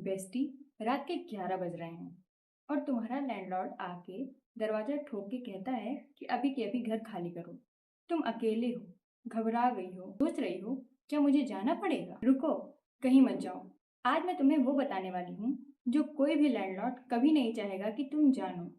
Bestie, रात के 11 बज रहे हैं और तुम्हारा लैंडलॉर्ड आके दरवाजा ठोक के कहता है कि अभी के अभी घर खाली करो। तुम अकेले हो, घबरा गई हो, सोच रही हो क्या मुझे जाना पड़ेगा। रुको, कहीं मत जाओ। आज मैं तुम्हें वो बताने वाली हूँ जो कोई भी लैंडलॉर्ड कभी नहीं चाहेगा कि तुम जानो।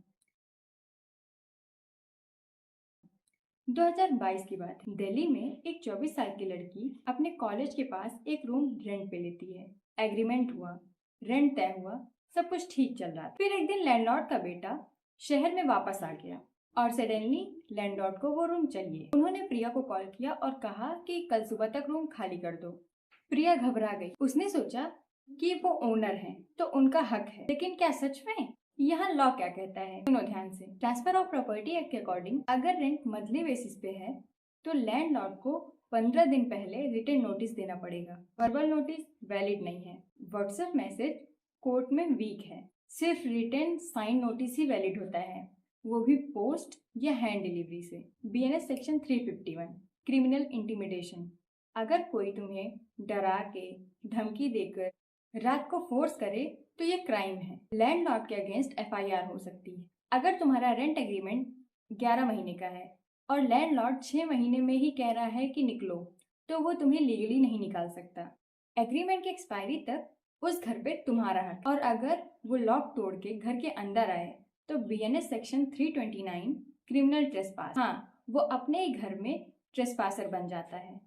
2022 की बात है। दिल्ली में एक 24 साल की लड़की अपने कॉलेज के पास एक रूम रेंट पे लेती है। एग्रीमेंट हुआ, रेंट तय हुआ, सब कुछ ठीक चल रहा था। फिर एक दिन लैंडलॉर्ड का बेटा शहर में वापस आ गया और सडनली लैंडलॉर्ड को वो रूम चाहिए। उन्होंने प्रिया को कॉल किया और कहा कि कल सुबह तक रूम खाली कर दो। प्रिया घबरा गई। उसने सोचा कि वो ओनर हैं तो उनका हक है, लेकिन क्या सच में? यहाँ लॉ क्या कहता है, सुनो ध्यान से। ट्रांसफर ऑफ प्रॉपर्टी एक्ट के अकॉर्डिंग अगर रेंट मंथली बेसिस पे है तो लैंडलॉर्ड को 15 दिन पहले रिटन नोटिस देना पड़ेगा। वर्बल नोटिस वैलिड नहीं है। व्हाट्सएप मैसेज कोर्ट में वीक है। सिर्फ रिटन साइन नोटिस ही वैलिड होता है, वो भी पोस्ट या हैंड डिलीवरी से। BNS section 351 criminal intimidation. अगर कोई तुम्हें डरा के, धमकी देकर रात को फोर्स करे तो ये क्राइम है। लैंडलॉर्ड के अगेंस्ट FIR हो सकती है। अगर तुम्हारा रेंट एग्रीमेंट 11 महीने का है और लैंडलॉर्ड 6 महीने में ही कह रहा है कि निकलो, तो वो तुम्हें लीगली नहीं निकाल सकता। एग्रीमेंट की एक्सपायरी तक उस घर पे तुम्हारा हक। और अगर वो लॉक तोड़ के घर के अंदर आए तो BNS सेक्शन 329 क्रिमिनल ट्रेसपास। हाँ, वो अपने ही घर में ट्रेसपासर बन जाता है।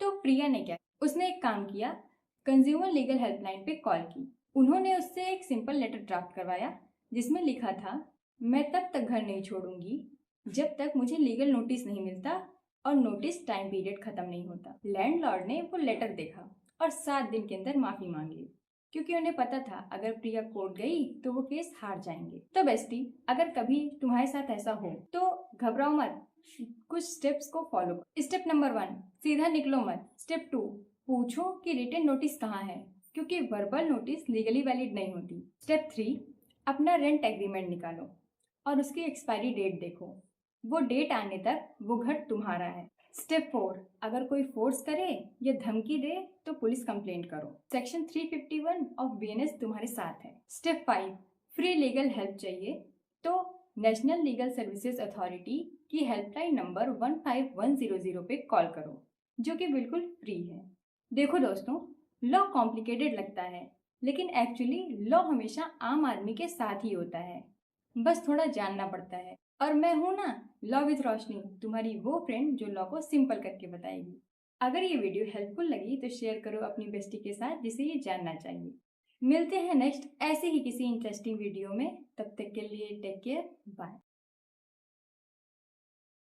तो प्रिया ने क्या, उसने एक काम किया, कंज्यूमर लीगल हेल्पलाइन पे कॉल की। उन्होंने उससे एक सिंपल लेटर ड्राफ्ट करवाया जिसमें लिखा था, मैं तब तक घर नहीं छोड़ूंगी जब तक मुझे लीगल नोटिस नहीं मिलता और नोटिस टाइम पीरियड खत्म नहीं होता। लैंडलॉर्ड ने वो लेटर देखा और 7 दिन के अंदर माफी मांगी, क्योंकि उन्हें पता था अगर प्रिया कोर्ट गई तो वो केस हार जाएंगे। तो बेस्टी, अगर कभी तुम्हारे साथ ऐसा हो तो घबराओ मत, कुछ स्टेप्स को फॉलो करो। स्टेप नंबर 1, सीधा निकलो मत। स्टेप 2, पूछो कि रिटन नोटिस कहाँ है, क्योंकि वर्बल नोटिस लीगली वैलिड नहीं होती। स्टेप 3, अपना रेंट एग्रीमेंट निकालो और उसकी एक्सपायरी डेट देखो। वो डेट आने तक वो घर तुम्हारा है। स्टेप 4, अगर कोई फोर्स करे या धमकी दे तो पुलिस कंप्लेंट करो। सेक्शन 351 ऑफ BNS तुम्हारे साथ है। स्टेप 5, फ्री लीगल हेल्प चाहिए तो नेशनल लीगल सर्विसेज अथॉरिटी की हेल्पलाइन नंबर 15100 पे कॉल करो, जो कि बिल्कुल फ्री है। देखो दोस्तों, लॉ कॉम्प्लिकेटेड लगता है, लेकिन एक्चुअली लॉ हमेशा आम आदमी के साथ ही होता है, बस थोड़ा जानना पड़ता है। और मैं हूं ना, लॉ विद रोशनी, तुम्हारी वो फ्रेंड जो लॉ को सिंपल करके बताएगी। अगर ये वीडियो हेल्पफुल लगी तो शेयर करो अपनी बेस्टी के साथ जिसे ये जानना चाहिए। मिलते हैं नेक्स्ट ऐसे ही किसी इंटरेस्टिंग वीडियो में। तब तक के लिए टेक केयर, बाय।